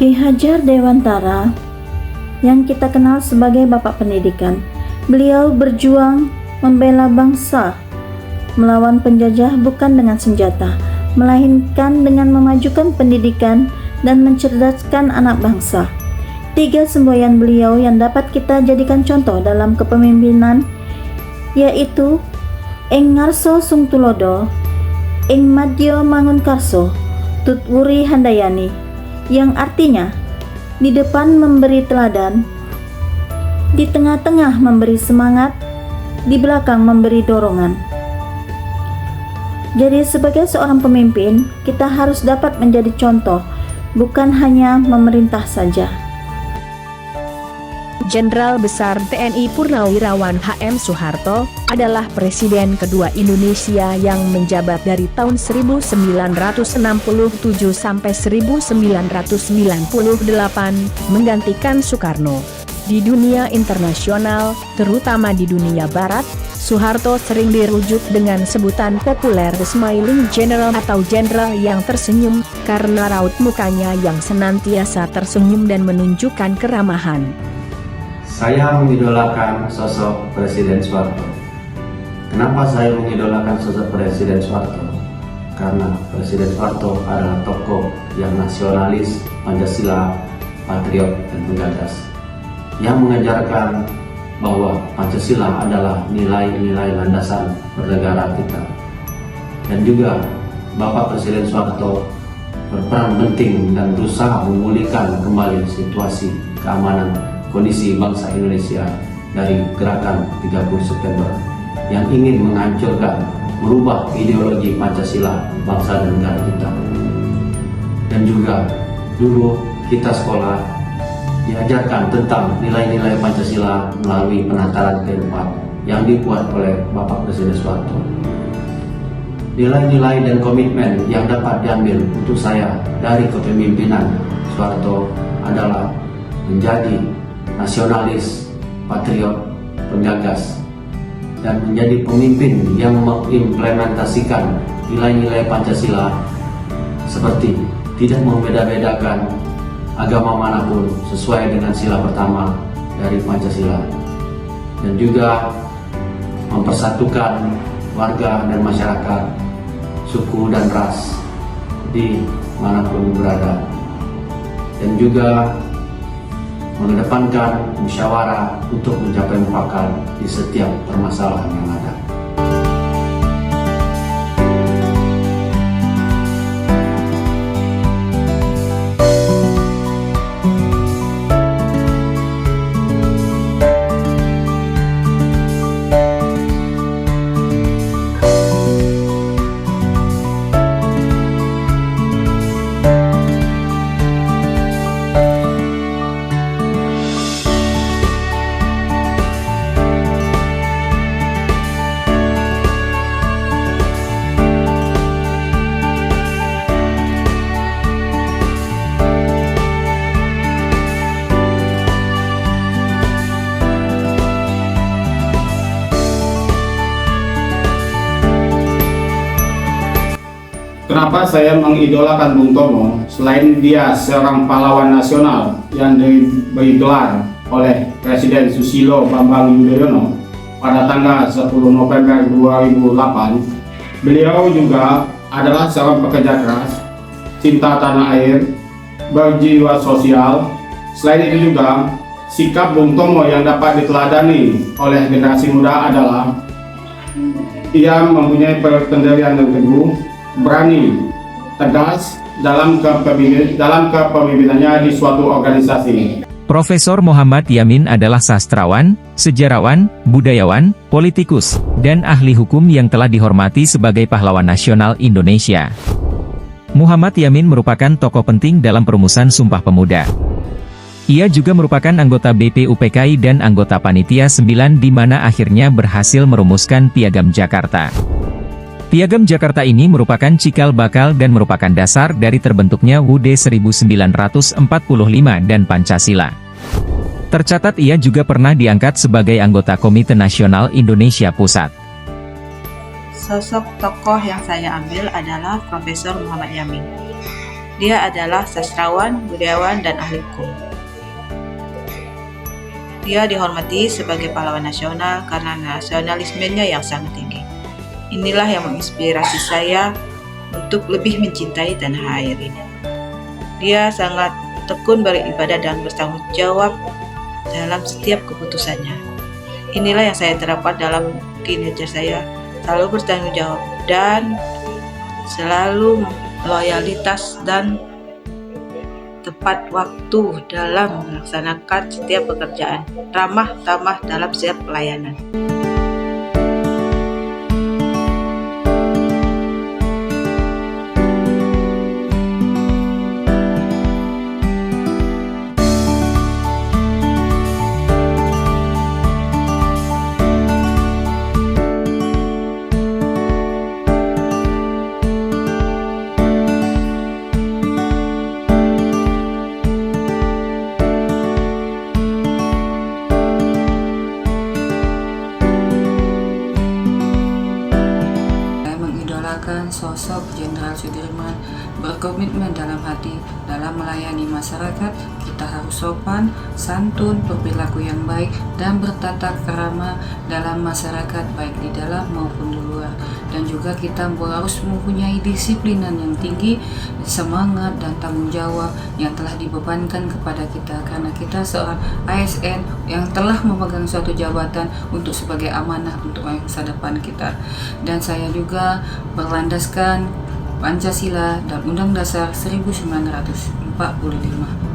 Ki Hajar Dewantara, yang kita kenal sebagai Bapak Pendidikan, beliau berjuang membela bangsa melawan penjajah bukan dengan senjata, melainkan dengan memajukan pendidikan dan mencerdaskan anak bangsa. 3 semboyan beliau yang dapat kita jadikan contoh dalam kepemimpinan yaitu Ing Ngarso Sung Tulodo, Ing Madya Mangunkarso, Tutwuri Handayani, yang artinya di depan memberi teladan, di tengah-tengah memberi semangat, di belakang memberi dorongan. Jadi sebagai seorang pemimpin, kita harus dapat menjadi contoh, bukan hanya memerintah saja. Jenderal Besar TNI Purnawirawan HM Soeharto adalah Presiden kedua Indonesia yang menjabat dari tahun 1967 sampai 1998, menggantikan Soekarno. Di dunia internasional, terutama di dunia barat, Soeharto sering dirujuk dengan sebutan populer The Smiling General atau jenderal yang tersenyum, karena raut mukanya yang senantiasa tersenyum dan menunjukkan keramahan. Saya mengidolakan sosok Presiden Soeharto. Kenapa saya mengidolakan sosok Presiden Soeharto? Karena Presiden Soeharto adalah tokoh yang nasionalis, Pancasila, patriot, dan penggagas, yang mengajarkan bahwa Pancasila adalah nilai-nilai landasan bernegara kita. Dan juga Bapak Presiden Soeharto berperan penting dan berusaha memulihkan kembali situasi keamanan kondisi bangsa Indonesia dari gerakan 30 September yang ingin menghancurkan, merubah ideologi Pancasila bangsa dan negara kita. Dan juga dulu kita sekolah diajarkan tentang nilai-nilai Pancasila melalui penataran kehidupan yang dibuat oleh Bapak Presiden Soeharto. Nilai-nilai dan komitmen yang dapat diambil untuk saya dari kepemimpinan Soeharto adalah menjadi nasionalis, patriot, penggagas, dan menjadi pemimpin yang mengimplementasikan nilai-nilai Pancasila seperti tidak membeda-bedakan agama manapun sesuai dengan sila pertama dari Pancasila, dan juga mempersatukan warga dan masyarakat, suku dan ras di manapun berada, dan juga mengedepankan musyawarah untuk mencapai mufakat di setiap permasalahan yang ada. Kenapa saya mengidolakan Bung Tomo? Selain dia seorang pahlawan nasional yang diberi gelar oleh Presiden Susilo Bambang Yudhoyono pada tanggal 10 November 2008, beliau juga adalah seorang pekerja keras, cinta tanah air, berjiwa sosial. Selain itu juga, sikap Bung Tomo yang dapat diteladani oleh generasi muda adalah ia mempunyai pendirian yang teguh, berani, tegas dalam kepemimpinannya di suatu organisasi. Profesor Muhammad Yamin adalah sastrawan, sejarawan, budayawan, politikus, dan ahli hukum yang telah dihormati sebagai pahlawan nasional Indonesia. Muhammad Yamin merupakan tokoh penting dalam perumusan Sumpah Pemuda. Ia juga merupakan anggota BPUPKI dan anggota Panitia 9 di mana akhirnya berhasil merumuskan Piagam Jakarta. Piagam Jakarta ini merupakan cikal bakal dan merupakan dasar dari terbentuknya UUD 1945 dan Pancasila. Tercatat ia juga pernah diangkat sebagai anggota Komite Nasional Indonesia Pusat. Sosok tokoh yang saya ambil adalah Profesor Muhammad Yamin. Dia adalah sastrawan, budayawan, dan ahli hukum. Dia dihormati sebagai pahlawan nasional karena nasionalismenya yang sangat tinggi. Inilah yang menginspirasi saya untuk lebih mencintai tanah air ini. Dia sangat tekun beribadah dan bertanggung jawab dalam setiap keputusannya. Inilah yang saya terapkan dalam kinerja saya, selalu bertanggung jawab dan selalu loyalitas dan tepat waktu dalam melaksanakan setiap pekerjaan, ramah tamah dalam setiap pelayanan. Sosok Jenderal Sudirman berkomitmen dalam hati dalam melayani masyarakat. Kita harus sopan, santun, berperilaku yang baik, dan bertata krama dalam masyarakat baik di dalam maupun di luar. Dan juga kita harus mempunyai disiplinan yang tinggi, semangat dan tanggung jawab yang telah dibebankan kepada kita, karena kita seorang ASN yang telah memegang suatu jabatan untuk sebagai amanah untuk masa depan kita. Dan saya juga berlandaskan Pancasila dan Undang Dasar 1945.